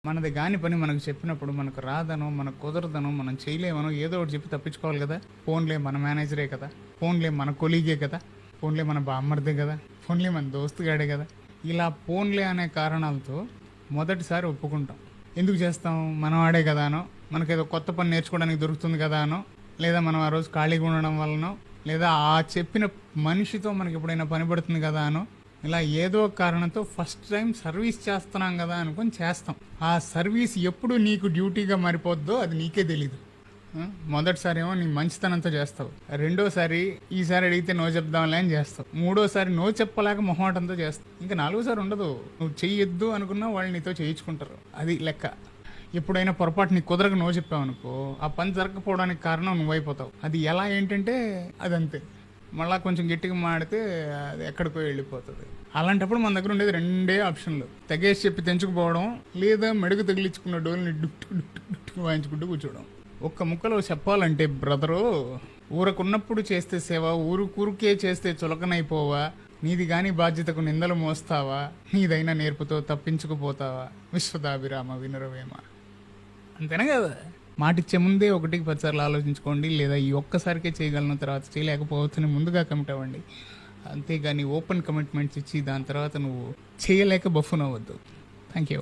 మనది కాని పని మనకు చెప్పినప్పుడు మనకు రాదనో, మనకు కుదరదనో, మనం చేయలేమనో ఏదో ఒకటి చెప్పి తప్పించుకోవాలి కదా. ఫోన్లే మన మేనేజరే కదా, ఫోన్లే మన కొలీగే కదా, ఫోన్లే మన బామ్మర్దే కదా, ఫోన్లే మన దోస్తుగాడే కదా. ఇలా ఫోన్లే అనే కారణాలతో మొదటిసారి ఒప్పుకుంటాం. ఎందుకు చేస్తాం? మనం ఆడే కదా అనో, మనకేదో కొత్త పని నేర్చుకోవడానికి దొరుకుతుంది కదా అనో, లేదా మనం ఆ రోజు ఖాళీగా ఉండడం వలనో, లేదా ఆ చెప్పిన మనిషితో మనకి ఎప్పుడైనా పని పడుతుంది కదా అనో, ఇలా ఏదో కారణంతో ఫస్ట్ టైం సర్వీస్ చేస్తున్నాం కదా అనుకొని చేస్తాం. ఆ సర్వీస్ ఎప్పుడు నీకు డ్యూటీగా మారిపోద్దో అది నీకే తెలీదు. మొదటిసారి ఏమో నీ మంచితనంతో చేస్తావు, రెండోసారి ఈసారి అడిగితే నో చెప్దాంలే అని చేస్తావు, మూడోసారి నో చెప్పలేక మొహమాటంతో చేస్తావు, ఇంకా నాలుగోసారి ఉండదు. నువ్వు చెయ్యొద్దు అనుకున్నా వాళ్ళు నీతో చేయించుకుంటారు. అది లెక్క. ఎప్పుడైనా పొరపాటు నీకు కుదరక నో చెప్పావు అనుకో, ఆ పని జరగకపోవడానికి కారణం నువ్వైపోతావు. అది ఎలా ఏంటంటే అదంతే, మళ్ళీ కొంచెం గట్టిగా మాడితే అది ఎక్కడికో వెళ్ళిపోతుంది. అలాంటప్పుడు మన దగ్గర ఉండేది రెండే ఆప్షన్లు: తెగేసి చెప్పి తెంచుకుపోవడం, లేదా మెడుగు తగిలించుకున్న డోల్ని డుక్టు డుక్టు డుక్టు వాయించుకుంటూ కూర్చోవడం. ఒక్క ముక్కలో చెప్పాలంటే బ్రదరు, ఊరకున్నప్పుడు చేస్తే సేవ, ఊరుకే చేస్తే చులకనైపోవా, నీది గాని బాధ్యతకు నిందలు మోస్తావా, నీదైనా నేర్పుతో తప్పించుకుపోతావా, విశ్వదాభిరామ వినురవేమ. అంతేనా కదా? మాటిచ్చే ముందే 1కి 10 సార్లు ఆలోచించుకోండి, లేదా ఈ ఒక్కసారికే చేయగలను, తర్వాత చేయలేకపోవచ్చని ముందుగా కమిట్ అవ్వండి. అంతేగాని ఓపెన్ కమిట్మెంట్స్ ఇచ్చి దాని తర్వాత నువ్వు చేయలేక బఫూన్ అవ్వద్దు. Thank you.